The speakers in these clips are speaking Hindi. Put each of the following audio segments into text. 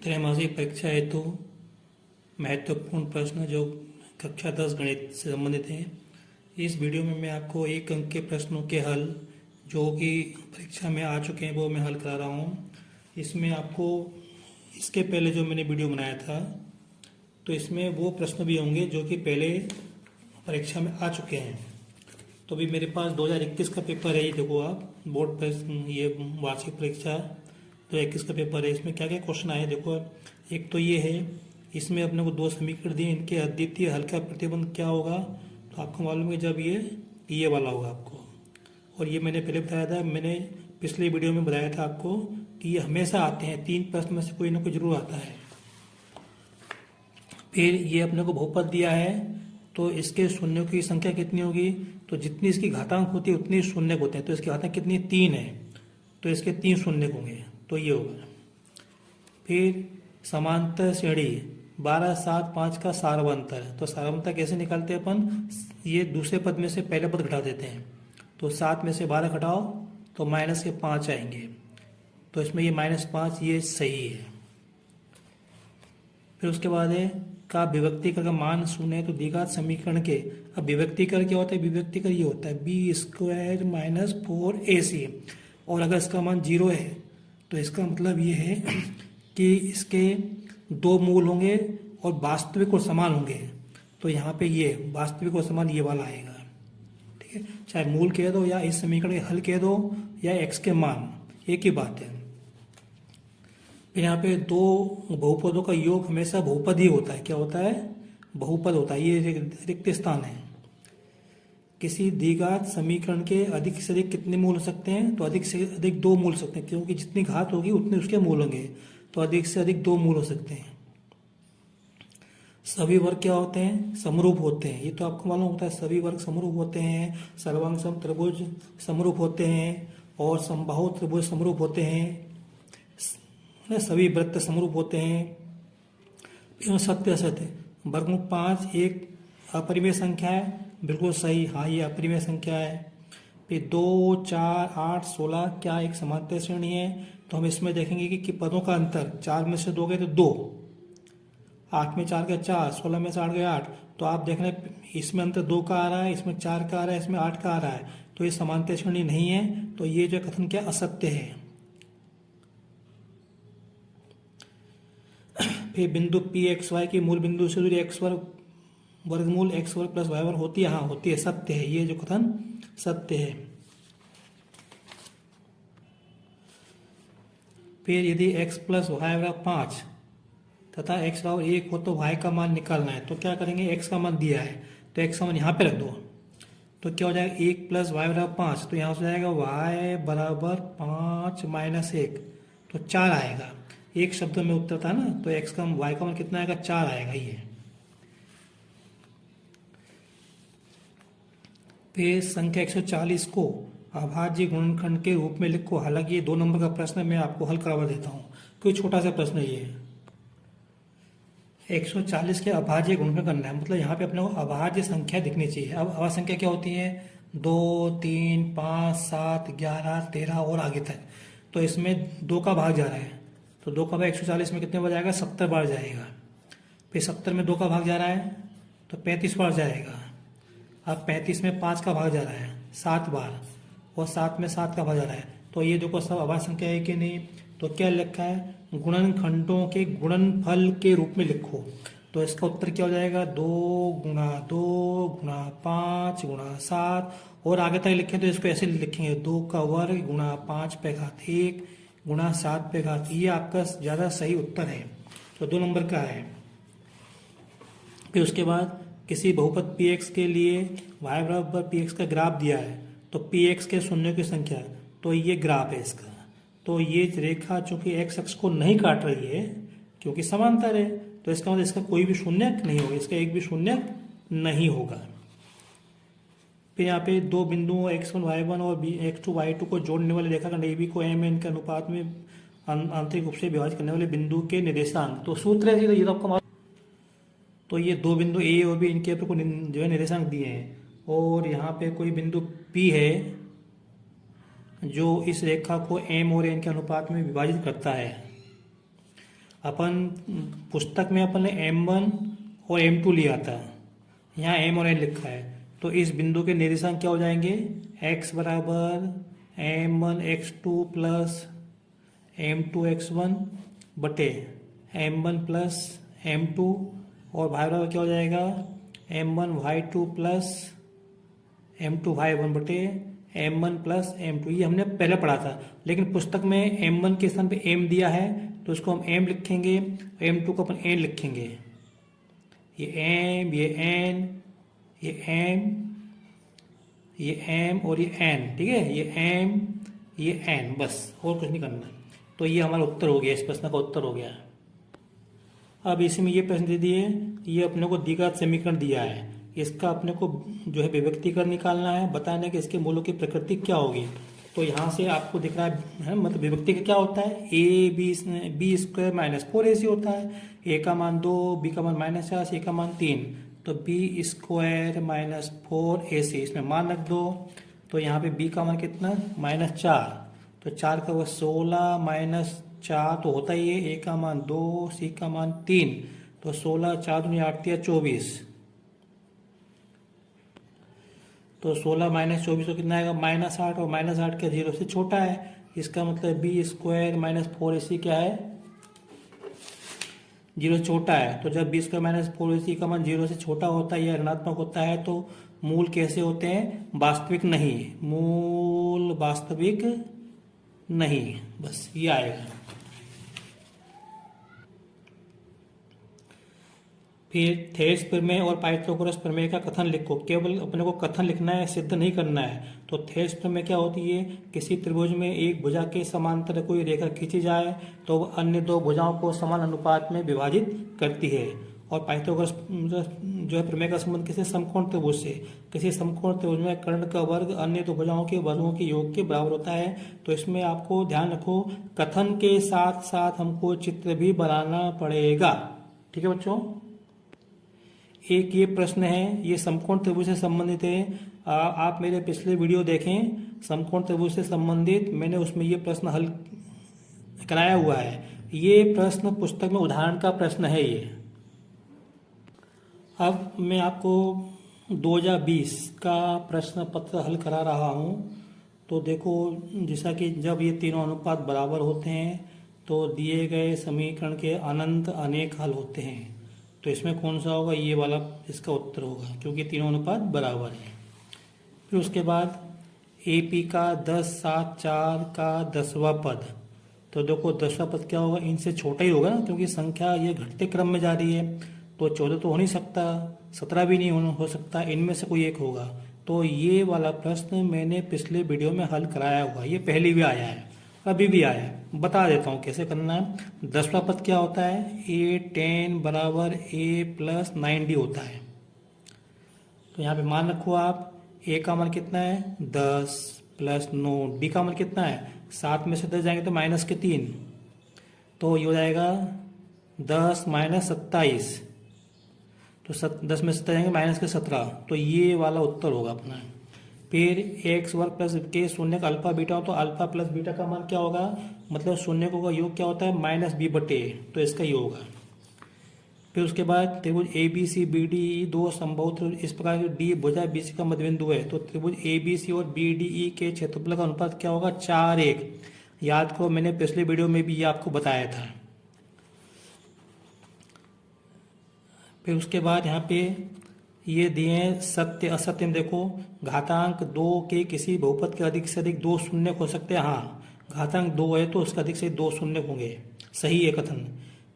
त्रैमासिक परीक्षा हेतु महत्वपूर्ण प्रश्न जो कक्षा 10 गणित से संबंधित हैं। इस वीडियो में मैं आपको एक अंक के प्रश्नों के हल जो कि परीक्षा में आ चुके हैं वो मैं हल करा रहा हूँ। इसमें आपको इसके पहले जो मैंने वीडियो बनाया था तो इसमें वो प्रश्न भी होंगे जो कि पहले परीक्षा में आ चुके हैं। तो अभी मेरे पास 2021 का पेपर है, ये देखो आप बोर्ड पर, ये वार्षिक परीक्षा 2021 का पेपर है। इसमें क्या क्या क्वेश्चन आए देखो। एक तो ये है, इसमें अपने को दो समीकरण दिए, इनके अद्वितीय हल का प्रतिबंध क्या होगा। तो आपको मालूम है जब ये वाला होगा आपको, और ये मैंने पहले बताया था, मैंने पिछले वीडियो में बताया था आपको कि ये हमेशा आते हैं, 3 प्रश्न में से कोई ना कोई जरूर आता है। फिर ये अपने को बहुपद दिया है, तो इसके शून्यों की संख्या कितनी होगी, तो जितनी इसकी घातांक होती है उतनी शून्य होते हैं। तो इसकी घातांक कितनी, 3 है, तो इसके 3 शून्य होंगे, तो ये होगा। फिर समांतर श्रेणी 12, 7, 5 का सारवंतर। तो सारवंतर कैसे निकालते हैं अपन, ये दूसरे पद में से पहले पद घटा देते हैं। तो 7 में से 12 घटाओ तो माइनस के 5 आएंगे, तो इसमें ये -5 ये सही है। फिर उसके बाद है का विभक्तिकर का मान शून्य है, तो द्विघात समीकरण के, अब विभक्तिकर क्या होता है, विभक्तिकर ये होता है b² - 4ac, और अगर इसका मान 0 है तो इसका मतलब ये है कि इसके 2 मूल होंगे और वास्तविक और समान होंगे। तो यहाँ पे ये वास्तविक और समान ये वाला आएगा, ठीक है। चाहे मूल कह दो या इस समीकरण के हल कह दो या x के मान, एक ही बात है। फिर यहाँ पे 2 बहुपदों का योग हमेशा बहुपद ही होता है। क्या होता है, बहुपद होता है। ये रिक्त स्थान है। किसी द्विघात समीकरण के अधिक से अधिक कितने मूल हो सकते हैं, तो अधिक से अधिक 2 मूल हो सकते हैं, क्योंकि जितनी घात होगी उतने उसके मूल होंगे, तो अधिक से अधिक 2 मूल हो सकते हैं। सभी वर्ग क्या होते हैं, समरूप होते हैं। ये तो आपको मालूम होता है, सभी वर्ग समरूप होते हैं। सर्वांग सम त्रिभुज समरूप होते हैं, और समबाहु त्रिभुज समरूप होते हैं। सभी वृत्त समरूप होते हैं। सत्य असत्य, वर्गमूल 5 एक अपरिमेय संख्या है, बिल्कुल सही, हाँ ये अपरिमेय संख्या है। फिर 2, 4, 8, 16 क्या एक समांतर श्रेणी है। तो हम इसमें देखेंगे कि पदों का अंतर 4 में से 2 गए तो 2, 8 में 4 गए 4, 16 में से 8 गए 8। तो आप देख रहे हैं इसमें अंतर 2 का आ रहा है, इसमें 4 का आ रहा है, इसमें 8 का आ रहा है, तो ये समांतर श्रेणी नहीं है। तो ये जो कथन क्या असत्य है। फिर बिंदु P(x, y) की मूल बिंदु से दूरी x वर्गमूल x² + y² होती है, हाँ होती है, सत्य है, ये जो कथन सत्य है। फिर यदि x + y 5 तथा x = 1 हो तो y का मान निकालना है। तो क्या करेंगे, x का मान दिया है तो x का मान यहाँ पे रख दो, तो क्या हो जाएगा 1 + y 5, तो यहाँ से जाएगा y = 5 - 1, तो 4 आएगा। एक शब्द में उत्तर था ना, तो x का y का मान कितना आएगा, 4 आएगा ये। फिर संख्या 140 को अभाज्य गुणनखंड के रूप में लिखो। हालांकि ये 2 नंबर का प्रश्न है, मैं आपको हल करवा देता हूँ, कोई छोटा सा प्रश्न ये है। 140 के अभाज्य गुणनखंड करना है, मतलब यहाँ पे अपने को अभाज्य संख्या दिखनी चाहिए। अब अभाज्य संख्या क्या होती है, 2, 3, 5, 7, 11, 13 और आगे तक। तो इसमें 2 का भाग जा रहा है, तो 2 का भाग 140 में कितने बार जाएगा, 70 बार जाएगा। फिर 70 में 2 का भाग जा रहा है तो 35 बार जाएगा। अब 35 में 5 का भाग जा रहा है 7 बार, और 7 में 7 का भाग जा रहा है। तो ये देखो सब अभाज्य संख्या है कि नहीं। तो क्या लिखा है, गुणनखंडों के गुणनफल के रूप में लिखो। तो इसका उत्तर क्या हो जाएगा, 2 × 2 × 5 × 7, और आगे तक लिखें तो इसको ऐसे लिखेंगे 2 का वर्ग × 5 पे घात 1 × 7 पे घात। ये आपका ज़्यादा सही उत्तर है, तो 2 नंबर का है। फिर उसके बाद किसी बहुपद px के लिए y = px का ग्राफ दिया है, तो px के शून्यों की संख्या, तो ये ग्राफ है इसका। तो ये रेखा चूंकि x अक्ष को नहीं काट रही है क्योंकि समांतर है, तो इसका मतलब इसका कोई भी शून्यक नहीं होगा, इसका एक भी शून्यक नहीं होगा। फिर यहाँ पे 2 बिंदुओं x1 y1 और x2 y2 को जोड़ने वाले रेखाखंड AB को m n के अनुपात में आंतरिक रूप से विभाजित करने वाले बिंदु के निर्देशांक, तो सूत्र है, ये तो आपका। तो ये 2 बिंदु A और B, इनके ऊपर जो है निर्देशांक दिए हैं, और यहाँ पे कोई बिंदु P है जो इस रेखा को m और n के अनुपात में विभाजित करता है। अपन पुस्तक में अपन ने M1 और M2 लिया था, यहाँ M और N लिखा है, तो इस बिंदु के निर्देशांक क्या हो जाएंगे, x बराबर M1x2 प्लस M2x1 बटे M1 प्लस M2 और y बराबर क्या हो जाएगा M1y2 प्लस M2y1 बटे M1 प्लस M2। ये हमने पहले पढ़ा था, लेकिन पुस्तक में M1 के स्थान पे M दिया है तो उसको हम M लिखेंगे, M2 को अपन N लिखेंगे। ये M, ये N, ये M, ये M और ये N, ठीक है, ये M, ये N, बस और कुछ नहीं करना। तो ये हमारा उत्तर हो गया, इस प्रश्न का उत्तर हो गया। अब इसमें ये प्रश्न दे दिए, ये अपने को द्विघात समीकरण दिया है, इसका अपने को जो है विभक्तीकरण निकालना है, बताना है कि इसके मूलों की प्रकृति क्या होगी। तो यहाँ से आपको दिख रहा है मतलब विभक्ति का क्या होता है, बी स्क्वायर माइनस 4ac होता है, ए का मान 2, बी का मान -4, सी का मान 3, तो बी स्क्वायर माइनस 4ac इसमें मान रख दो। तो यहाँ पे बी का मान कितना -4, तो 4 का वो 16 माइनस 4 तो होता ही है, ए का मान 2, सी का मान 3, तो 16 4 दूनी 8 या 24, तो 16 माइनस 24 तो कितना आएगा -8, और -8 क्या 0 से छोटा है, इसका मतलब बी स्क्वायर माइनस 4ac क्या है 0 से छोटा है। तो जब बी स्क्वायर माइनस 4ac का मान 0 से छोटा होता है या ऋणात्मक होता है तो मूल कैसे होते हैं, वास्तविक नहीं, मूल वास्तविक नहीं, बस ये आएगा। फिर थेल्स प्रमेय और पाइथागोरस प्रमेय का कथन लिखो, केवल अपने को कथन लिखना है, सिद्ध नहीं करना है। तो थेल्स प्रमेय क्या होती है, किसी त्रिभुज में एक भुजा के समांतर कोई रेखा खींची जाए तो वह अन्य दो भुजाओं को समान अनुपात में विभाजित करती है। और पाइथागोरस जो है प्रमेय का संबंध किसी समकोण त्रिभुज से, किसी समकोण त्रिभुज में कर्ण का वर्ग अन्य दो भुजाओं के वर्गों के योग के बराबर होता है। तो इसमें आपको ध्यान रखो, कथन के साथ साथ हमको चित्र भी बनाना पड़ेगा, ठीक है बच्चों। एक ये प्रश्न है, ये समकोण त्रिभुज से संबंधित है, आप मेरे पिछले वीडियो देखें समकोण त्रिभुज से संबंधित, मैंने उसमें ये प्रश्न हल कराया हुआ है। ये प्रश्न पुस्तक में उदाहरण का प्रश्न है ये। अब मैं आपको 2020 का प्रश्न पत्र हल करा रहा हूँ। तो देखो, जैसा कि जब ये तीनों अनुपात बराबर होते हैं तो दिए गए समीकरण के अनंत अनेक हल होते हैं। तो इसमें कौन सा होगा, ये वाला इसका उत्तर होगा, क्योंकि तीनों अनुपात बराबर है। फिर उसके बाद AP का 10, 7, 4 का 10वां पद, तो देखो 10वां पद क्या होगा, इनसे छोटा ही होगा ना, क्योंकि संख्या ये घटते क्रम में जा रही है। तो 14 तो हो नहीं सकता, 17 भी नहीं हो सकता, इनमें से कोई एक होगा। तो ये वाला प्रश्न मैंने पिछले वीडियो में हल कराया हुआ, ये पहले भी आया है, अभी भी आया है, बता देता हूँ कैसे करना है। 10वां पद क्या होता है, A10 बराबर A प्लस 9D होता है। तो यहाँ पे मान रखो आप, A का मान कितना है 10 प्लस 9, D का मान कितना है 7 में से 10 जाएंगे तो माइनस के 3, तो ये हो जाएगा 10 माइनस 27, तो 10 में से 7 जाएंगे माइनस के 17, तो ये वाला उत्तर होगा अपना। फिर एक्स वर्ग प्लस के शून्य का अल्फा बीटा हो तो अल्फा प्लस बीटा का मान क्या होगा, मतलब शून्य का योग क्या होता है -b/a, तो इसका ये होगा। फिर उसके बाद त्रिभुज ABCBDE दो संभव त्रिभुज, इस प्रकार डी भुजा BC का मध्यबिंदु है, तो त्रिभुज ABC और BDE के क्षेत्रफल का अनुपात क्या होगा 4:1। याद करो, मैंने पिछले वीडियो में भी ये आपको बताया था। फिर उसके बाद यहाँ पे ये दिए सत्य असत्य में, देखो घातांक 2 के किसी बहुपद के अधिक से अधिक 2 शून्य हो सकते हैं। हाँ, घातांक 2 है तो उसका अधिक से 2 शून्य होंगे, सही है कथन।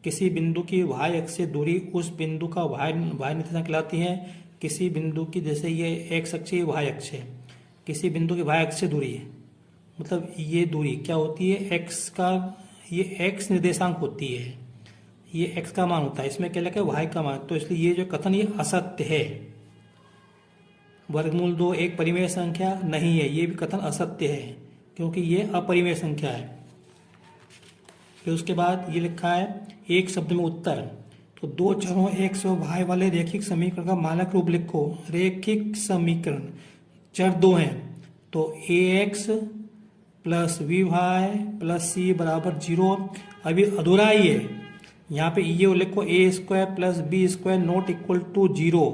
किसी बिंदु की y अक्ष से दूरी उस बिंदु का y निर्देशांक कहलाती है। किसी बिंदु की, जैसे ये x अक्ष है, y अक्ष है, किसी बिंदु की y अक्ष से दूरी, मतलब ये दूरी क्या होती है x का, ये x निर्देशांक होती है, ये x का मान होता है, इसमें क्या लिखा है y का मान, तो इसलिए ये जो कथन ये असत्य है। वर्गमूल 2 एक परिमेय संख्या नहीं है, ये भी कथन असत्य है क्योंकि ये अपरिमेय संख्या है। फिर उसके बाद ये लिखा है एक शब्द में उत्तर, तो 2 चरों x और y वाले रेखिक समीकरण का मानक रूप लिखो। रेखिक समीकरण, चर 2 हैं तो ax plus by plus c बराबर 0, अभी अधूरा ही है, यहाँ पे ये लिखो A square plus B square not equal to 0,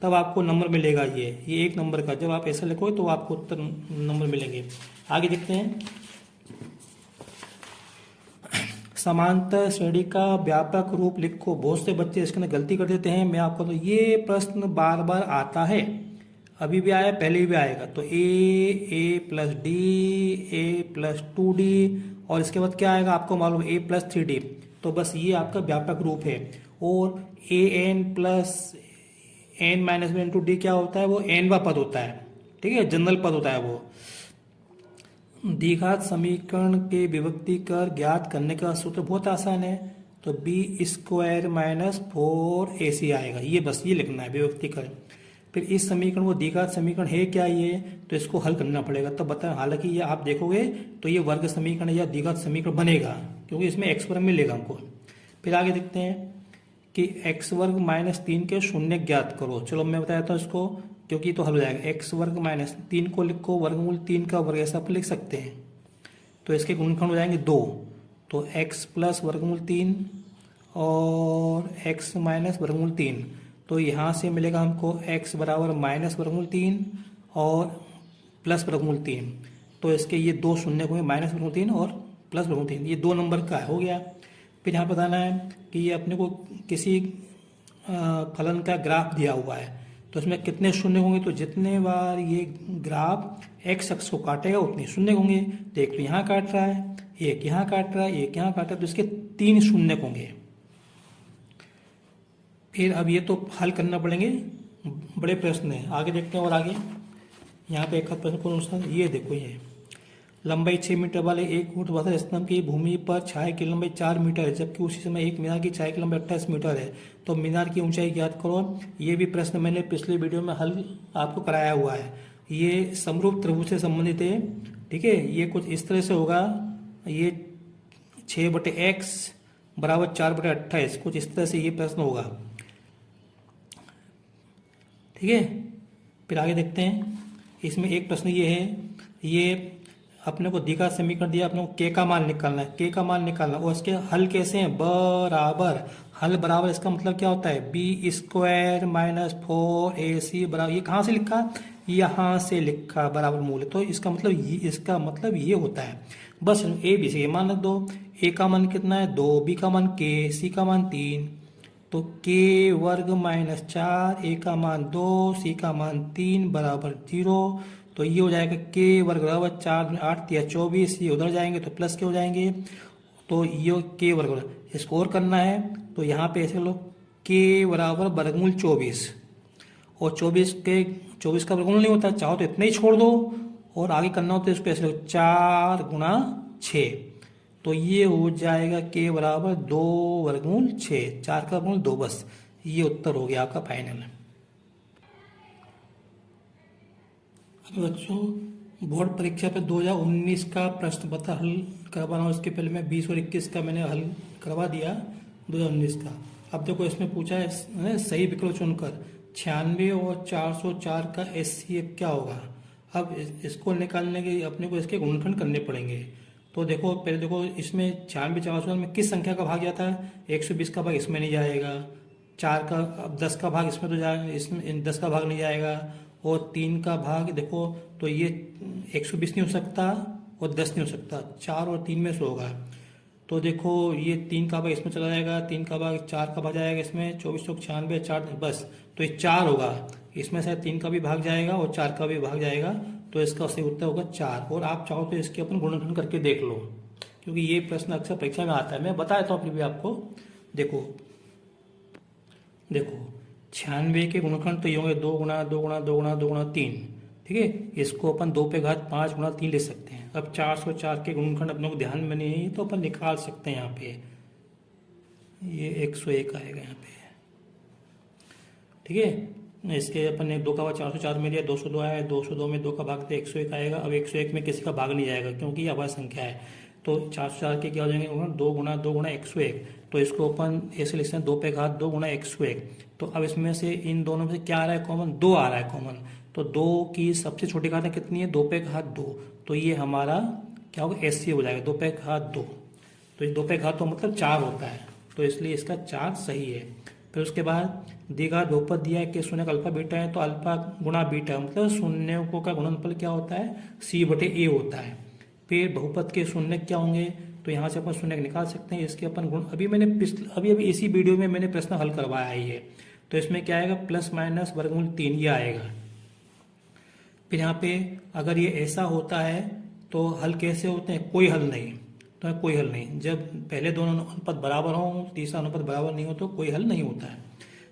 तब आपको नंबर मिलेगा। ये एक नंबर का जब आप ऐसा लिखोगे तो आपको उत्तर नंबर मिलेंगे। आगे देखते हैं। समांतर श्रेणी का व्यापक रूप लिखो। बहुत से बच्चे इसके अंदर गलती कर देते हैं। मैं आपको तो ये प्रश्न बार बार आता है, अभी भी आया, पहले भी आएगा। तो ए प्लस डी, ए प्लस 2d, और इसके बाद क्या आएगा आपको मालूम, ए प्लस 3d। तो बस ये आपका व्यापक रूप है। और a n plus n minus one into d क्या होता है, वो एनवा पद होता है, ठीक है, जनरल पद होता है वो। द्विघात समीकरण के विभक्ति कर ज्ञात करने का सूत्र बहुत आसान है। तो बी स्क्वायर माइनस 4ac आएगा। ये बस ये लिखना है विभक्ति कर। फिर इस समीकरण को द्विघात समीकरण है क्या ये, तो इसको हल करना पड़ेगा तब बताएं। हालांकि ये आप देखोगे तो ये वर्ग समीकरण या द्विघात समीकरण बनेगा, क्योंकि इसमें एक्स वर्ग मिलेगा हमको। फिर आगे देखते हैं कि एक्स वर्ग माइनस 3 के शून्य ज्ञात करो। चलो मैं बताता हूँ इसको, क्योंकि तो हल हो जाएगा। एक्स वर्ग माइनस 3 को लिखो वर्गमूल 3 का वर्ग, ऐसा अपन लिख सकते हैं। तो इसके गुणनखंड हो जाएंगे 2, तो एक्स प्लस वर्गमूल 3 और एक्स माइनस वर्गमूल 3। तो यहाँ से मिलेगा हमको x बराबर माइनस वर्गमूल 3 और प्लस वर्गमूल 3। तो इसके ये दो शून्य होंगे, माइनस वर्गमूल 3 और प्लस वर्गमूल 3, ये 2 नंबर का हो गया। फिर यहाँ बताना है कि ये अपने को किसी फलन का ग्राफ दिया हुआ है, तो इसमें कितने शून्य होंगे, तो जितने बार ये ग्राफ x अक्ष को काटेगा उतने शून्य होंगे। तो एक तो यहाँ काट रहा है, एक यहाँ काट रहा है, एक यहाँ काट रहा है, तो इसके 3 शून्य होंगे। फिर अब ये तो हल करना पड़ेंगे, बड़े प्रश्न हैं। आगे देखते हैं। और आगे यहाँ पे एक प्रश्न कौन सा, ये देखो, ये लंबाई 6 मीटर वाले एक ऊर्ध्वाधर स्तंभ की भूमि पर छाया की लंबाई 4 मीटर है, जबकि उसी समय एक मीनार की छाया की लंबाई 28 मीटर है। तो मीनार की ऊंचाई ज्ञात करो। ये भी प्रश्न मैंने पिछले वीडियो में हल आपको कराया हुआ है। ये समरूप त्रिभुज से संबंधित है, ठीक है। ये कुछ इस तरह से होगा, ये 6/x बराबर 4/28, कुछ इस तरह से ये प्रश्न होगा, ठीक है। फिर आगे देखते हैं। इसमें एक प्रश्न ये है, ये अपने को द्विघात समीकरण दिया, अपने को k का मान निकालना है, k का मान निकालना, और इसके हल कैसे हैं, बराबर। हल बराबर इसका मतलब क्या होता है, बी स्क्वायर माइनस 4ac बराबर, ये कहाँ से लिखा, यहाँ से लिखा बराबर मूल। तो इसका मतलब ये होता है। बस ए बी से मान रख दो। a का मान कितना है 2, b का मान k, c का मान 3, तो k वर्ग माइनस 4, a का मान 2, c का मान 3 बराबर 0। तो ये हो जाएगा k वर्ग बराबर 4 8 या 24, ये उधर जाएंगे तो प्लस के हो जाएंगे। तो ये k वर्ग स्कोर करना है, तो यहाँ पे ऐसे लो k बराबर वर्गमूल 24, और 24 का वर्गमूल नहीं होता, चाहो तो इतना ही छोड़ दो, और आगे करना होता है इसको ऐसे लो 4 गुणा 6। तो ये हो जाएगा k बराबर 2 वर्गमूल 6, 4 का वर्गमूल 2, बस ये उत्तर हो गया आपका फाइनल। अब बच्चों बोर्ड परीक्षा पे 2019 का प्रश्न पत्र हल करवाना, उसके पहले मैं 20 और 21 का मैंने हल करवा दिया 2019 का। अब देखो इसमें पूछा है सही विकल्प चुनकर 96 और 404 का HCF क्या होगा। अब इसको निकालने के अपने को इसके गुणनखंड करने पड़ेंगे। तो देखो पहले देखो इसमें 96 404 में किस संख्या का भाग जाता है, 120 का भाग इसमें नहीं जाएगा, 4 का अब 10 का भाग इसमें तो जाएगा, इसमें 10 का भाग नहीं जाएगा, और 3 का भाग देखो तो ये 120 नहीं हो सकता और 10 नहीं हो सकता, 4 और 3 में से होगा। तो देखो ये 3 का भाग इसमें चला जाएगा, 3 का भाग 4 का भाग जाएगा इसमें, 24 96 4 बस, तो ये 4 होगा। इसमें से 3 का भी भाग जाएगा और 4 का भी भाग जाएगा, तो इसका सही उत्तर होगा 4। और आप चाहो तो इसके अपन गुणनखंड करके देख लो, क्योंकि ये प्रश्न अक्सर परीक्षा में आता है। मैं बता देता हूँ फिर भी आपको। देखो 96 के गुणनखंड तो ये होंगे 2 गुणा 2 गुणा 2 गुणा 2 गुणा 3, ठीक है। इसको अपन 2 पे घात 5 गुणा 3 ले सकते हैं। अब 404 के गुणनखंड अपने को ध्यान में नहीं है तो अपन निकाल सकते हैं। यहाँ पे ये 101 आएगा यहाँ पे, ठीक है। इसके अपन ने 2 का भाग 404 में लिया, 202 आया, 202 में 2 का भाग तो 101 आएगा। अब 101 में किसी का भाग नहीं जाएगा क्योंकि ये अभाज्य संख्या है। तो 404 के क्या हो जाएंगे 2 गुणा 2 गुणा 101, तो इसको अपन ऐसे लिखते हैं 2 पे घात 2 गुणा 101। तो अब इसमें से इन दोनों में से क्या आ रहा है कॉमन, 2 आ रहा है कॉमन। तो 2 की सबसे छोटी घात कितनी है, 2 पे घात 2, तो ये हमारा क्या होगा HCF हो जाएगा 2 पे घात 2। तो ये 2 पे घात तो मतलब 4 होता है, तो इसलिए इसका 4 सही है। फिर उसके बाद द्विघात बहुपद दिया है कि शून्य का अल्फा बीटा है, तो अल्फा गुणा बीटा मतलब शून्यों का गुणनफल क्या होता है, c/a होता है। फिर बहुपद के शून्य क्या होंगे, तो यहाँ से अपन शून्य निकाल सकते हैं। इसके अपन गुण अभी इसी वीडियो में मैंने प्रश्न हल करवाया है। तो इसमें क्या आएगा, ± वर्गमूल 3 ये आएगा। फिर यहाँ पे अगर ये ऐसा होता है तो हल कैसे होते हैं, कोई हल नहीं, तो कोई हल नहीं। जब पहले दोनों अनुपात बराबर हों, तीसरा अनुपात बराबर नहीं हो तो कोई हल नहीं होता है।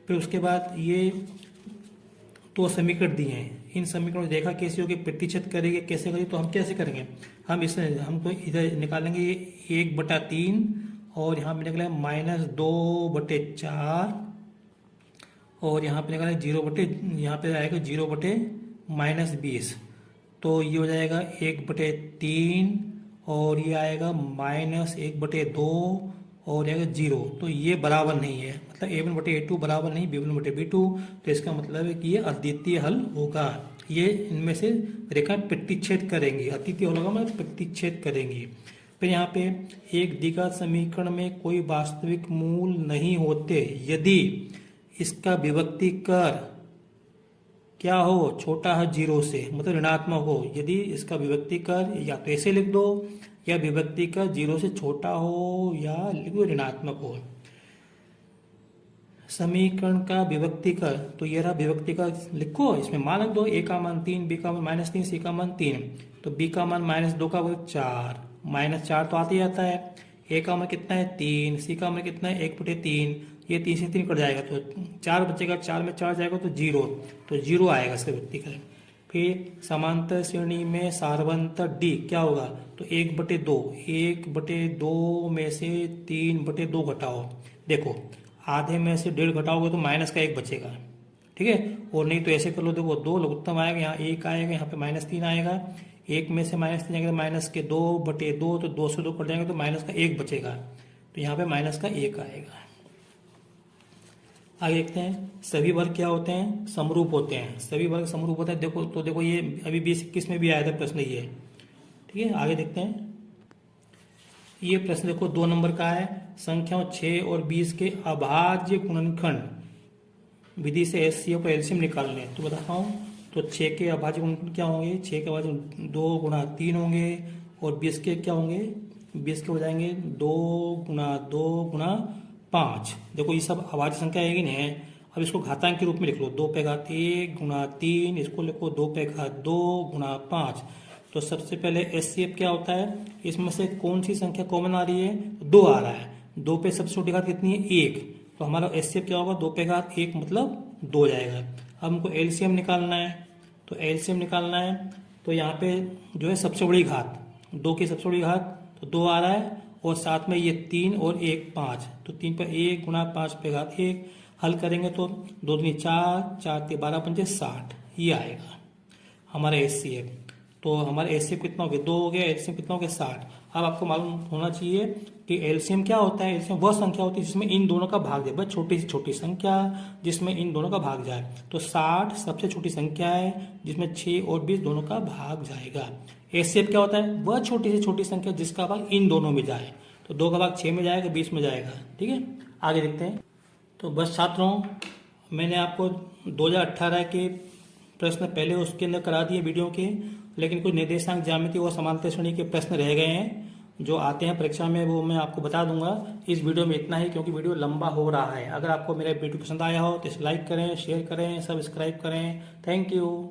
फिर उसके बाद ये तो समीकरण दिए हैं, इन समीकरणों को देखा कैसे होगी, प्रतिशत करेंगे कैसे करेंगे, तो हम कैसे करेंगे, हमको इधर निकालेंगे 1/3 और यहाँ पे निकलेगा -2/4 और यहाँ पे निकालेंगे यहाँ पे आएगा 0/-20, तो ये हो जाएगा 1/3 और ये आएगा -1/2 और आएगा 0। तो ये बराबर नहीं है, मतलब a1/a2 बराबर नहीं b1/b2, तो इसका मतलब है कि ये अद्वितीय हल होगा। ये इनमें से रेखा प्रतिच्छेद करेंगी, अद्वितीय हल होगा मतलब प्रतिच्छेद करेंगी। फिर यहाँ पे एक द्विघात समीकरण में कोई वास्तविक मूल नहीं होते यदि इसका विभक्तिकर क्या हो, छोटा है 0 से, मतलब ऋणात्मक हो। यदि इसका विभक्तिकर या तो ऐसे लिख दो या विभक्तिकर 0 से छोटा हो या लिख दो ऋणात्मक हो। समीकरण का विभक्तिकर, तो ये रहा विभक्तिकर, लिखो इसमें मान रख दो, a का मान 3, b का मान -3, c का मान 3, तो b का मान -2 का वर्ग 4, -4 तो आते ही आता है। a का मान कितना है 3, c का मान कितना है 1/3, ये 3 से 3 कट जाएगा तो 4 बचेगा, 4 में 4 जाएगा तो 0, तो 0 आएगा इसका व्यक्तिकरण। फिर समांतर श्रेणी में सारवंतर D क्या होगा, तो 1/2 में से 3/2 घटाओ। देखो आधे में से 1.5 घटाओगे तो -1 बचेगा, ठीक है। और नहीं तो ऐसे कर लो, देखो 2 लघुत्तम आएगा, यहाँ 1 आएगा, यहाँ पे -3 आएगा, 1 में से -3 आएगा -2/2, तो 2 से 2 कट जाएंगे तो -1 बचेगा, तो यहाँ पे -1 आएगा। आगे देखते हैं सभी वर्ग क्या होते हैं, समरूप होते हैं। सभी वर्ग समरूप होते हैं, देखो तो देखो ये अभी 20-21 में भी आया था प्रश्न ये, ठीक है। आगे देखते हैं, ये प्रश्न देखो 2 नंबर का है, संख्याओं 6 और 20 के अभाज्य गुणनखंड विधि से एचसीएफ और एलसीएम निकालने। तो बताता हूँ, तो 6 के अभाज्य गुणनखंड क्या होंगे, 6 के अभाज्य 2 × 3 होंगे और 20 के क्या होंगे, 20 के हो जाएंगे 2 × 2 × 5। देखो ये सब अभाज्य संख्या है कि नहीं है। अब इसको घातांक के रूप में लिख लो, 2/1 × 3, इसको लिखो 2/2 × 5। तो सबसे पहले एचसीएफ क्या होता है, इसमें से कौन सी संख्या कॉमन आ रही है, 2 आ रहा है, 2 पे सबसे छोटी घात कितनी है 1, तो हमारा एचसीएफ क्या होगा 2/1 मतलब 2 जाएगा। अब हमको एलसीएम निकालना है, तो एलसीएम निकालना है तो यहाँ पे जो है सबसे बड़ी घात 2 की सबसे बड़ी घात तो 2 आ रहा है और साथ में ये 3 और 1 5, तो 3 पर 1 × 5/1 हल करेंगे तो 2 दूनी 4, 4 × 12 × 60, ये आएगा हमारा एचसीएफ। तो हमारा एचसीएफ कितना हो गया 2 हो गया, एलसीएम कितना हो गया 60। अब आपको मालूम होना चाहिए कि एलसीएम क्या होता है, एलसीएम वह संख्या होती है जिसमें इन दोनों का भाग जाए, बस छोटी से छोटी संख्या जिसमें इन दोनों का भाग जाए। तो 60 सबसे छोटी संख्या है जिसमें 6 और 20 दोनों का भाग जाएगा। एचसीएफ क्या होता है, वह छोटी से छोटी संख्या जिसका भाग इन दोनों में जाए, तो 2 का भाग 6 में जाएगा, 20 में जाएगा, ठीक है। आगे देखते हैं, तो बस छात्रों मैंने आपको 2018 के प्रश्न पहले उसके अंदर करा दिए वीडियो के, लेकिन कुछ निर्देशांक ज्यामिति और समांतर श्रेणी के प्रश्न रह गए हैं जो आते हैं परीक्षा में, वो मैं आपको बता दूंगा। इस वीडियो में इतना ही, क्योंकि वीडियो लंबा हो रहा है। अगर आपको मेरा वीडियो पसंद आया हो तो इसे लाइक करें, शेयर करें, सब्सक्राइब करें। Thank you.